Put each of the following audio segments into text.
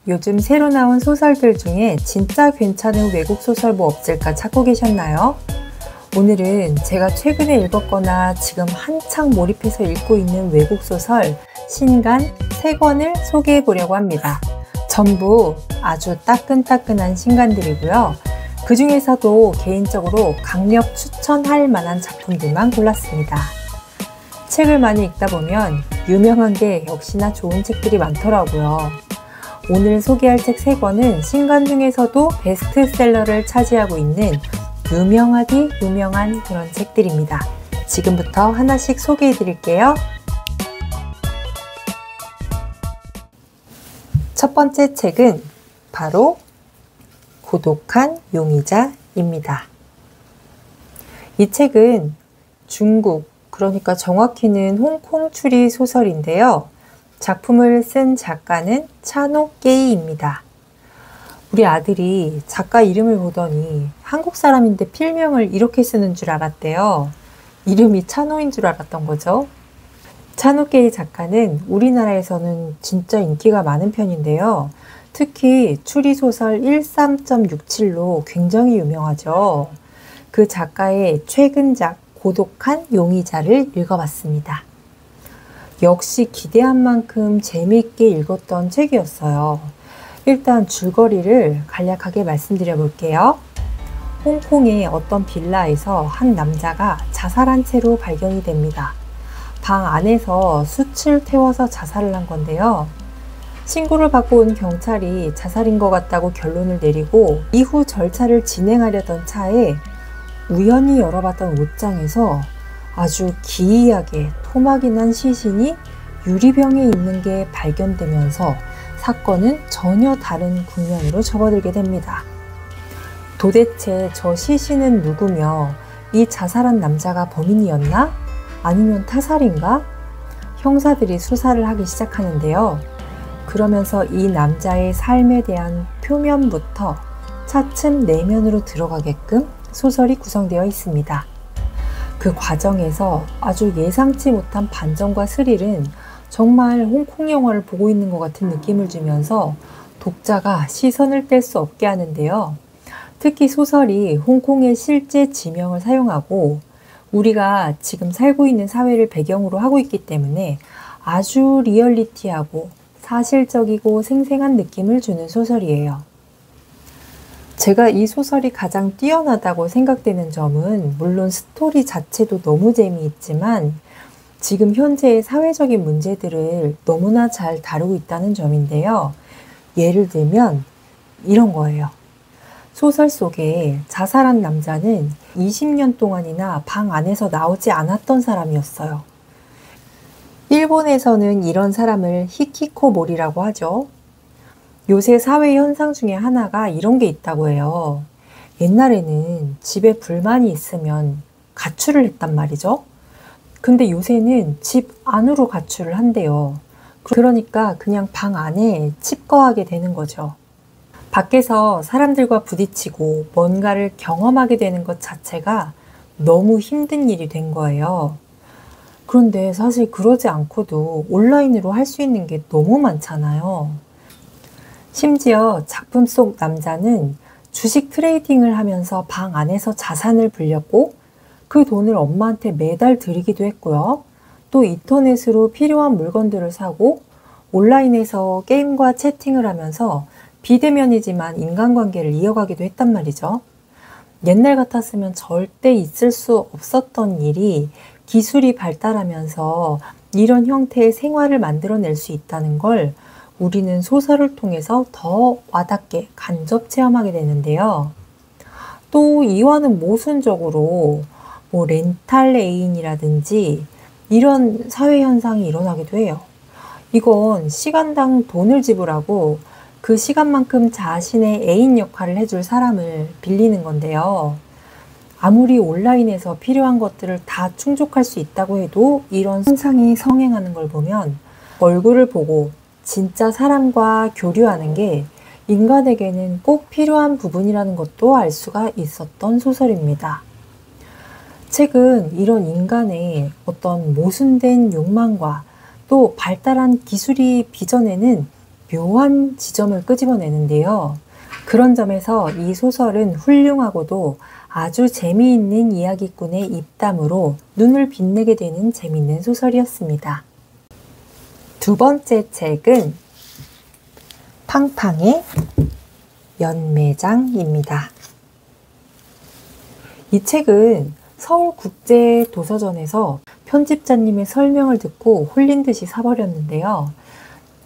요즘 새로 나온 소설들 중에 진짜 괜찮은 외국 소설 뭐 없을까 찾고 계셨나요? 오늘은 제가 최근에 읽었거나 지금 한창 몰입해서 읽고 있는 외국 소설 신간 3권을 소개해 보려고 합니다. 전부 아주 따끈따끈한 신간들이고요. 그 중에서도 개인적으로 강력 추천할 만한 작품들만 골랐습니다. 책을 많이 읽다 보면 유명한 게 역시나 좋은 책들이 많더라고요. 오늘 소개할 책 3권은 신간 중에서도 베스트셀러를 차지하고 있는 유명하디 유명한 그런 책들입니다. 지금부터 하나씩 소개해 드릴게요. 첫 번째 책은 바로 고독한 용의자입니다. 이 책은 중국, 그러니까 정확히는 홍콩 출리 소설인데요. 작품을 쓴 작가는 차노 깨이입니다. 우리 아들이 작가 이름을 보더니 한국 사람인데 필명을 이렇게 쓰는 줄 알았대요. 이름이 차노인 줄 알았던 거죠. 차노 깨이 작가는 우리나라에서는 진짜 인기가 많은 편인데요. 특히 추리소설 13.67로 굉장히 유명하죠. 그 작가의 최근작 고독한 용의자를 읽어봤습니다. 역시 기대한 만큼 재미있게 읽었던 책이었어요. 일단 줄거리를 간략하게 말씀드려 볼게요. 홍콩의 어떤 빌라에서 한 남자가 자살한 채로 발견이 됩니다. 방 안에서 숯을 태워서 자살을 한 건데요. 신고를 받고 온 경찰이 자살인 것 같다고 결론을 내리고 이후 절차를 진행하려던 차에 우연히 열어봤던 옷장에서 아주 기이하게 토막이 난 시신이 유리병에 있는 게 발견되면서 사건은 전혀 다른 국면으로 접어들게 됩니다. 도대체 저 시신은 누구며 이 자살한 남자가 범인이었나? 아니면 타살인가? 형사들이 수사를 하기 시작하는데요. 그러면서 이 남자의 삶에 대한 표면부터 차츰 내면으로 들어가게끔 소설이 구성되어 있습니다. 그 과정에서 아주 예상치 못한 반전과 스릴은 정말 홍콩 영화를 보고 있는 것 같은 느낌을 주면서 독자가 시선을 뗄 수 없게 하는데요. 특히 소설이 홍콩의 실제 지명을 사용하고 우리가 지금 살고 있는 사회를 배경으로 하고 있기 때문에 아주 리얼리티하고 사실적이고 생생한 느낌을 주는 소설이에요. 제가 이 소설이 가장 뛰어나다고 생각되는 점은 물론 스토리 자체도 너무 재미있지만 지금 현재의 사회적인 문제들을 너무나 잘 다루고 있다는 점인데요. 예를 들면 이런 거예요. 소설 속에 자살한 남자는 20년 동안이나 방 안에서 나오지 않았던 사람이었어요. 일본에서는 이런 사람을 히키코모리라고 하죠. 요새 사회 현상 중에 하나가 이런 게 있다고 해요. 옛날에는 집에 불만이 있으면 가출을 했단 말이죠. 근데 요새는 집 안으로 가출을 한대요. 그러니까 그냥 방 안에 칩거하게 되는 거죠. 밖에서 사람들과 부딪히고 뭔가를 경험하게 되는 것 자체가 너무 힘든 일이 된 거예요. 그런데 사실 그러지 않고도 온라인으로 할 수 있는 게 너무 많잖아요. 심지어 작품 속 남자는 주식 트레이딩을 하면서 방 안에서 자산을 불렸고 그 돈을 엄마한테 매달 드리기도 했고요. 또 인터넷으로 필요한 물건들을 사고 온라인에서 게임과 채팅을 하면서 비대면이지만 인간관계를 이어가기도 했단 말이죠. 옛날 같았으면 절대 있을 수 없었던 일이 기술이 발달하면서 이런 형태의 생활을 만들어낼 수 있다는 걸 우리는 소설을 통해서 더 와닿게 간접 체험하게 되는데요. 또 이와는 모순적으로 렌탈 애인이라든지 이런 사회 현상이 일어나기도 해요. 이건 시간당 돈을 지불하고 그 시간만큼 자신의 애인 역할을 해줄 사람을 빌리는 건데요. 아무리 온라인에서 필요한 것들을 다 충족할 수 있다고 해도 이런 현상이 성행하는 걸 보면 얼굴을 보고 진짜 사람과 교류하는 게 인간에게는 꼭 필요한 부분이라는 것도 알 수가 있었던 소설입니다. 책은 이런 인간의 어떤 모순된 욕망과 또 발달한 기술이 빚어내는 묘한 지점을 끄집어내는데요. 그런 점에서 이 소설은 훌륭하고도 아주 재미있는 이야기꾼의 입담으로 눈을 빛내게 되는 재미있는 소설이었습니다. 두 번째 책은 팡팡의 연매장입니다. 이 책은 서울국제도서전에서 편집자님의 설명을 듣고 홀린 듯이 사버렸는데요.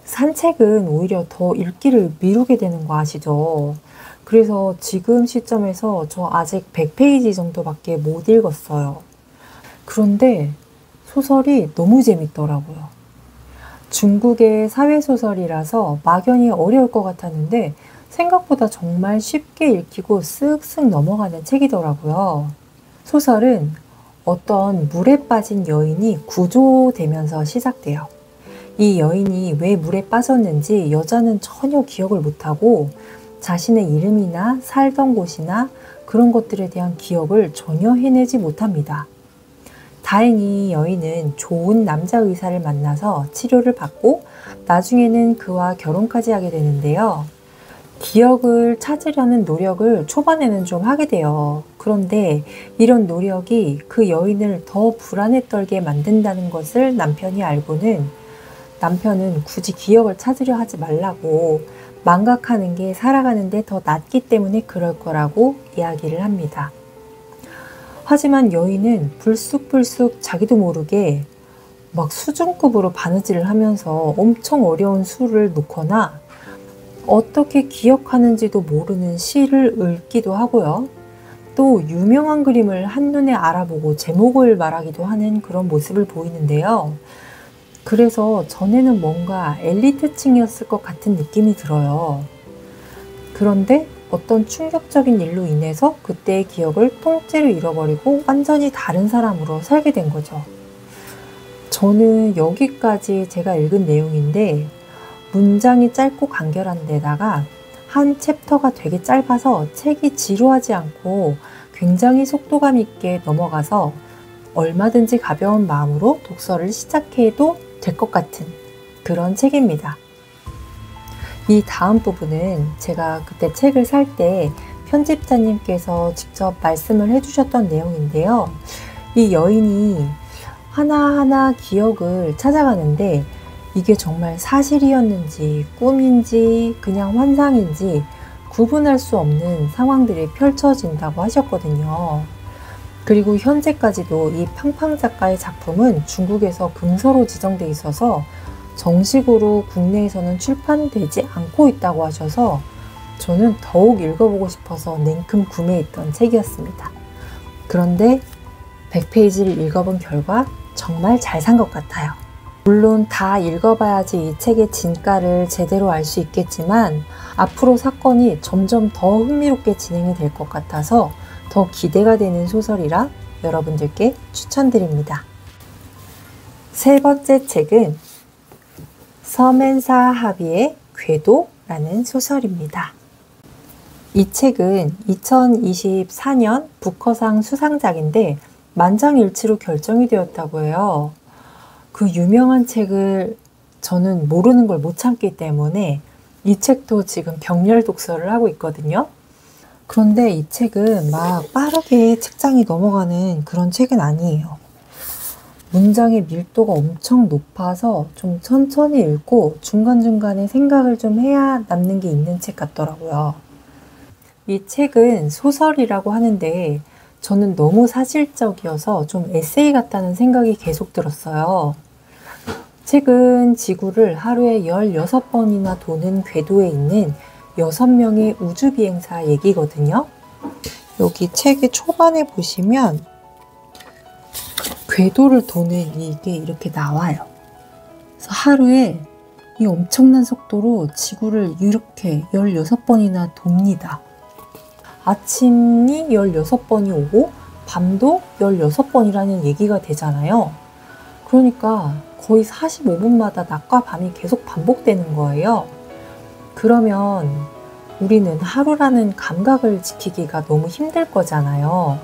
산 책은 오히려 더 읽기를 미루게 되는 거 아시죠? 그래서 지금 시점에서 저 아직 100페이지 정도밖에 못 읽었어요. 그런데 소설이 너무 재밌더라고요. 중국의 사회소설이라서 막연히 어려울 것 같았는데 생각보다 정말 쉽게 읽히고 쓱쓱 넘어가는 책이더라고요. 소설은 어떤 물에 빠진 여인이 구조되면서 시작돼요. 이 여인이 왜 물에 빠졌는지 여자는 전혀 기억을 못하고 자신의 이름이나 살던 곳이나 그런 것들에 대한 기억을 전혀 해내지 못합니다. 다행히 여인은 좋은 남자 의사를 만나서 치료를 받고 나중에는 그와 결혼까지 하게 되는데요. 기억을 찾으려는 노력을 초반에는 좀 하게 돼요. 그런데 이런 노력이 그 여인을 더 불안에 떨게 만든다는 것을 남편이 알고는 남편은 굳이 기억을 찾으려 하지 말라고 망각하는 게 살아가는데 더 낫기 때문에 그럴 거라고 이야기를 합니다. 하지만 여인은 불쑥불쑥 자기도 모르게 막 수준급으로 바느질을 하면서 엄청 어려운 수를 놓거나 어떻게 기억하는지도 모르는 시를 읽기도 하고요. 또 유명한 그림을 한눈에 알아보고 제목을 말하기도 하는 그런 모습을 보이는데요. 그래서 전에는 뭔가 엘리트층이었을 것 같은 느낌이 들어요. 그런데 어떤 충격적인 일로 인해서 그때의 기억을 통째로 잃어버리고 완전히 다른 사람으로 살게 된 거죠. 저는 여기까지 제가 읽은 내용인데 문장이 짧고 간결한 데다가 한 챕터가 되게 짧아서 책이 지루하지 않고 굉장히 속도감 있게 넘어가서 얼마든지 가벼운 마음으로 독서를 시작해도 될 것 같은 그런 책입니다. 이 다음 부분은 제가 그때 책을 살 때 편집자님께서 직접 말씀을 해주셨던 내용인데요. 이 여인이 하나하나 기억을 찾아가는데 이게 정말 사실이었는지 꿈인지 그냥 환상인지 구분할 수 없는 상황들이 펼쳐진다고 하셨거든요. 그리고 현재까지도 이 팡팡 작가의 작품은 중국에서 금서로 지정돼 있어서 정식으로 국내에서는 출판되지 않고 있다고 하셔서 저는 더욱 읽어보고 싶어서 냉큼 구매했던 책이었습니다. 그런데 100페이지를 읽어본 결과 정말 잘 산 것 같아요. 물론 다 읽어봐야지 이 책의 진가를 제대로 알 수 있겠지만 앞으로 사건이 점점 더 흥미롭게 진행이 될 것 같아서 더 기대가 되는 소설이라 여러분들께 추천드립니다. 세 번째 책은 서맨사 하비의 궤도라는 소설입니다. 이 책은 2024년 부커상 수상작인데 만장일치로 결정이 되었다고 해요. 그 유명한 책을 저는 모르는 걸 못 참기 때문에 이 책도 지금 병렬 독서를 하고 있거든요. 그런데 이 책은 막 빠르게 책장이 넘어가는 그런 책은 아니에요. 문장의 밀도가 엄청 높아서 좀 천천히 읽고 중간중간에 생각을 좀 해야 남는 게 있는 책 같더라고요. 이 책은 소설이라고 하는데 저는 너무 사실적이어서 좀 에세이 같다는 생각이 계속 들었어요. 책은 지구를 하루에 16번이나 도는 궤도에 있는 6명의 우주비행사 얘기거든요. 여기 책의 초반에 보시면 궤도를 도는 이게 이렇게 나와요. 그래서 하루에 이 엄청난 속도로 지구를 이렇게 16번이나 돕니다. 아침이 16번이 오고 밤도 16번이라는 얘기가 되잖아요. 그러니까 거의 45분마다 낮과 밤이 계속 반복되는 거예요. 그러면 우리는 하루라는 감각을 지키기가 너무 힘들 거잖아요.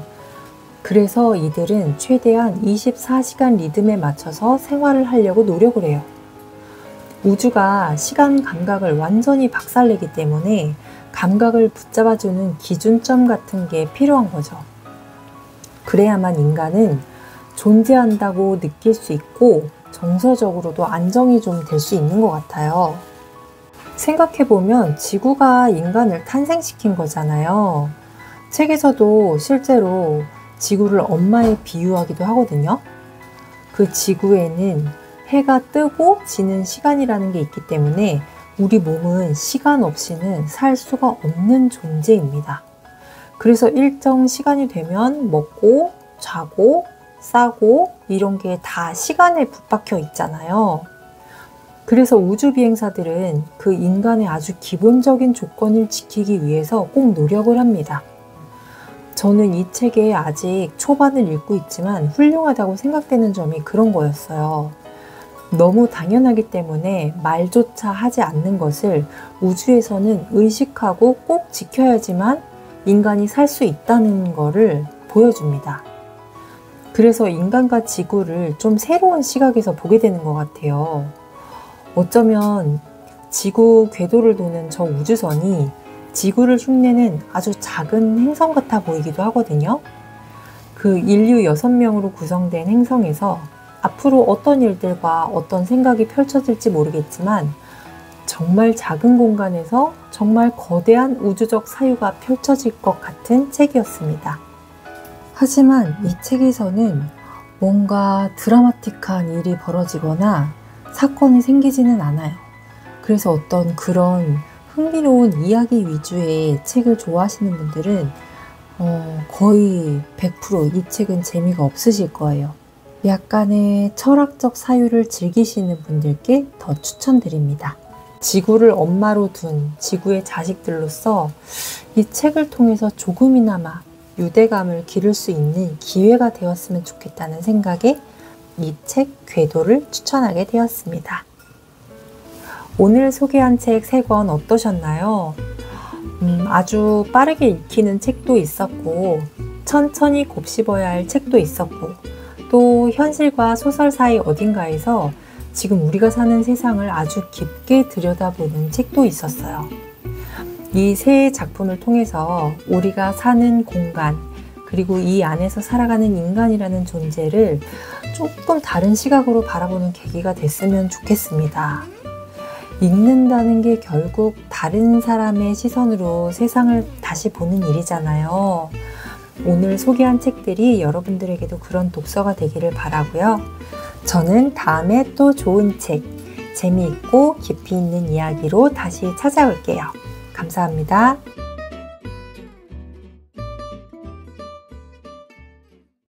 그래서 이들은 최대한 24시간 리듬에 맞춰서 생활을 하려고 노력을 해요. 우주가 시간 감각을 완전히 박살내기 때문에 감각을 붙잡아주는 기준점 같은 게 필요한 거죠. 그래야만 인간은 존재한다고 느낄 수 있고 정서적으로도 안정이 좀 될 수 있는 것 같아요. 생각해보면 지구가 인간을 탄생시킨 거잖아요. 책에서도 실제로 지구를 엄마에 비유하기도 하거든요. 그 지구에는 해가 뜨고 지는 시간이라는 게 있기 때문에 우리 몸은 시간 없이는 살 수가 없는 존재입니다. 그래서 일정 시간이 되면 먹고 자고 싸고 이런 게 다 시간에 붙박혀 있잖아요. 그래서 우주 비행사들은 그 인간의 아주 기본적인 조건을 지키기 위해서 꼭 노력을 합니다. 저는 이 책에 아직 초반을 읽고 있지만 훌륭하다고 생각되는 점이 그런 거였어요. 너무 당연하기 때문에 말조차 하지 않는 것을 우주에서는 의식하고 꼭 지켜야지만 인간이 살 수 있다는 거를 보여줍니다. 그래서 인간과 지구를 좀 새로운 시각에서 보게 되는 것 같아요. 어쩌면 지구 궤도를 도는 저 우주선이 지구를 흉내낸 아주 작은 행성 같아 보이기도 하거든요. 그 인류 6명으로 구성된 행성에서 앞으로 어떤 일들과 어떤 생각이 펼쳐질지 모르겠지만 정말 작은 공간에서 정말 거대한 우주적 사유가 펼쳐질 것 같은 책이었습니다. 하지만 이 책에서는 뭔가 드라마틱한 일이 벌어지거나 사건이 생기지는 않아요. 그래서 어떤 그런 흥미로운 이야기 위주의 책을 좋아하시는 분들은 거의 100% 이 책은 재미가 없으실 거예요. 약간의 철학적 사유를 즐기시는 분들께 더 추천드립니다. 지구를 엄마로 둔 지구의 자식들로서 이 책을 통해서 조금이나마 유대감을 기를 수 있는 기회가 되었으면 좋겠다는 생각에 이 책 궤도를 추천하게 되었습니다. 오늘 소개한 책 3권 어떠셨나요? 아주 빠르게 읽히는 책도 있었고 천천히 곱씹어야 할 책도 있었고 또 현실과 소설 사이 어딘가에서 지금 우리가 사는 세상을 아주 깊게 들여다보는 책도 있었어요. 이 세 작품을 통해서 우리가 사는 공간 그리고 이 안에서 살아가는 인간이라는 존재를 조금 다른 시각으로 바라보는 계기가 됐으면 좋겠습니다. 읽는다는 게 결국 다른 사람의 시선으로 세상을 다시 보는 일이잖아요. 오늘 소개한 책들이 여러분들에게도 그런 독서가 되기를 바라고요. 저는 다음에 또 좋은 책, 재미있고 깊이 있는 이야기로 다시 찾아올게요. 감사합니다.